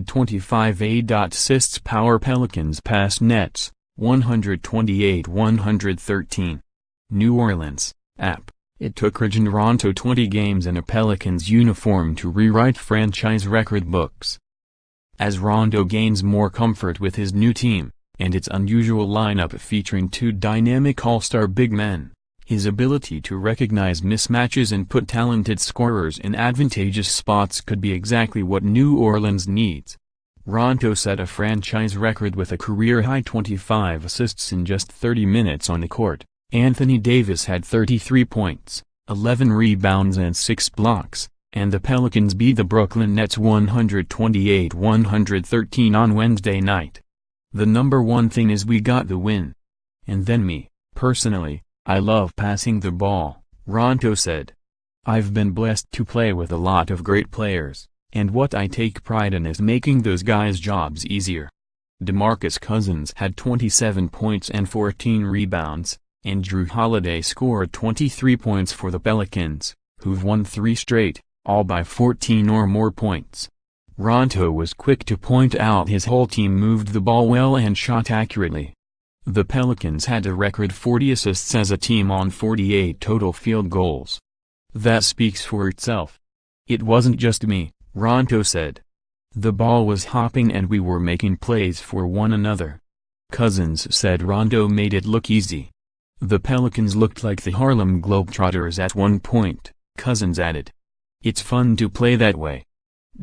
episode 25. A.ssists power Pelicans past Nets, 128-113. New Orleans, app. It took Rajon Rondo 20 games in a Pelicans uniform to rewrite franchise record books. As Rondo gains more comfort with his new team, and its unusual lineup featuring two dynamic all-star big men, his ability to recognize mismatches and put talented scorers in advantageous spots could be exactly what New Orleans needs. Rondo set a franchise record with a career-high 25 assists in just 30 minutes on the court. Anthony Davis had 33 points, 11 rebounds and 6 blocks, and the Pelicans beat the Brooklyn Nets 128-113 on Wednesday night. The number one thing is we got the win. And then me, personally, I love passing the ball, Rondo said. I've been blessed to play with a lot of great players, and what I take pride in is making those guys' jobs easier. DeMarcus Cousins had 27 points and 14 rebounds, and Jrue Holiday scored 23 points for the Pelicans, who've won 3 straight, all by 14 or more points. Rondo was quick to point out his whole team moved the ball well and shot accurately. The Pelicans had a record 40 assists as a team on 48 total field goals. That speaks for itself. It wasn't just me, Rondo said. The ball was hopping and we were making plays for one another. Cousins said Rondo made it look easy. The Pelicans looked like the Harlem Globetrotters at one point, Cousins added. It's fun to play that way.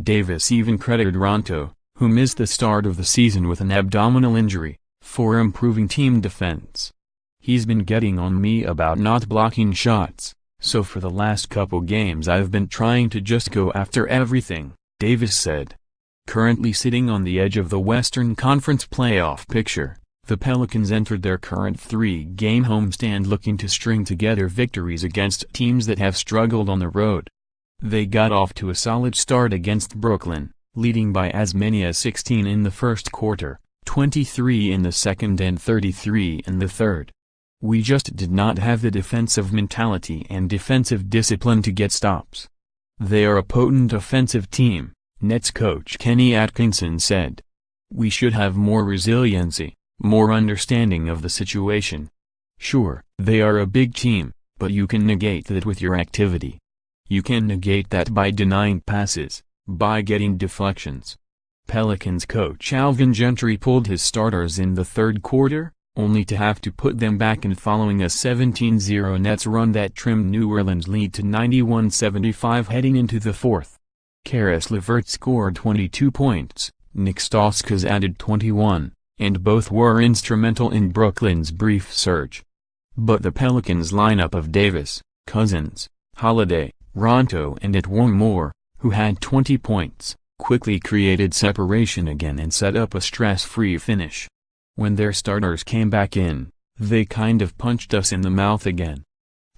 Davis even credited Rondo, who missed the start of the season with an abdominal injury, for improving team defense. He's been getting on me about not blocking shots, so for the last couple games I've been trying to just go after everything, Davis said. Currently sitting on the edge of the Western Conference playoff picture, the Pelicans entered their current 3-game homestand looking to string together victories against teams that have struggled on the road. They got off to a solid start against Brooklyn, leading by as many as 16 in the first quarter, 23 in the second and 33 in the third. We just did not have the defensive mentality and defensive discipline to get stops. They are a potent offensive team, Nets coach Kenny Atkinson said. We should have more resiliency, more understanding of the situation. Sure, they are a big team, but you can negate that with your activity. You can negate that by denying passes, by getting deflections. Pelicans coach Alvin Gentry pulled his starters in the third quarter, only to have to put them back in following a 17-0 Nets run that trimmed New Orleans' lead to 91-75 heading into the fourth. Caris LeVert scored 22 points, Nick Stauskas added 21, and both were instrumental in Brooklyn's brief surge. But the Pelicans' lineup of Davis, Cousins, Holiday, Rondo and one more, who had 20 points, quickly created separation again and set up a stress-free finish. When their starters came back in, they kind of punched us in the mouth again.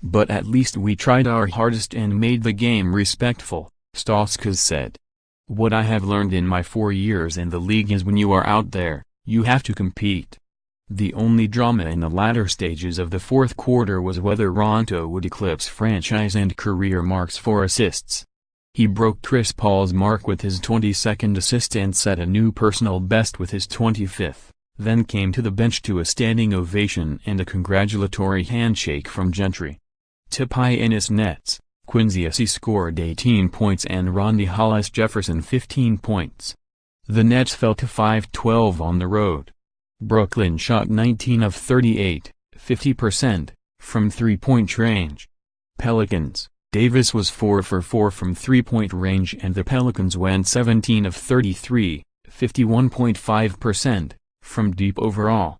But at least we tried our hardest and made the game respectful, Stauskas said. What I have learned in my 4 years in the league is when you are out there, you have to compete. The only drama in the latter stages of the fourth quarter was whether Rondo would eclipse franchise and career marks for assists. He broke Chris Paul's mark with his 22nd assist and set a new personal best with his 25th, then came to the bench to a standing ovation and a congratulatory handshake from Gentry. To Pianist Nets, Quincy Acy scored 18 points and Ronnie Hollis Jefferson 15 points. The Nets fell to 5-12 on the road. Brooklyn shot 19 of 38, 50%, from three-point range. Pelicans, Davis was 4 for 4 from three-point range and the Pelicans went 17 of 33, 51.5%, from deep overall.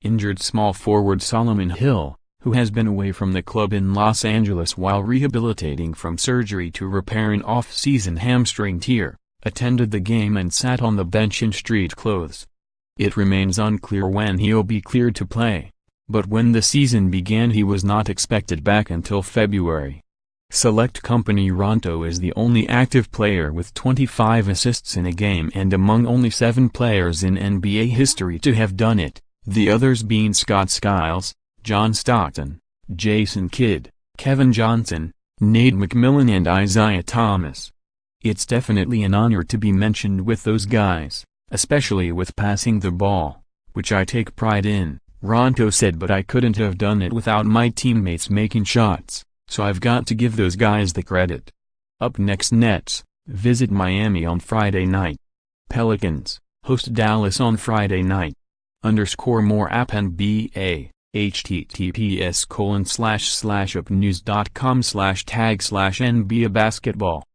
Injured small forward Solomon Hill, who has been away from the club in Los Angeles while rehabilitating from surgery to repair an off-season hamstring tear, attended the game and sat on the bench in street clothes. It remains unclear when he'll be cleared to play, but when the season began he was not expected back until February. Select company Rondo is the only active player with 25 assists in a game and among only 7 players in NBA history to have done it, the others being Scott Skiles, John Stockton, Jason Kidd, Kevin Johnson, Nate McMillan and Isaiah Thomas. It's definitely an honor to be mentioned with those guys, especially with passing the ball, which I take pride in, Rondo said, but I couldn't have done it without my teammates making shots, so I've got to give those guys the credit. Up next, Nets visit Miami on Friday night. Pelicans host Dallas on Friday night. More app NBA, https://upnews.com/tag/NBA basketball.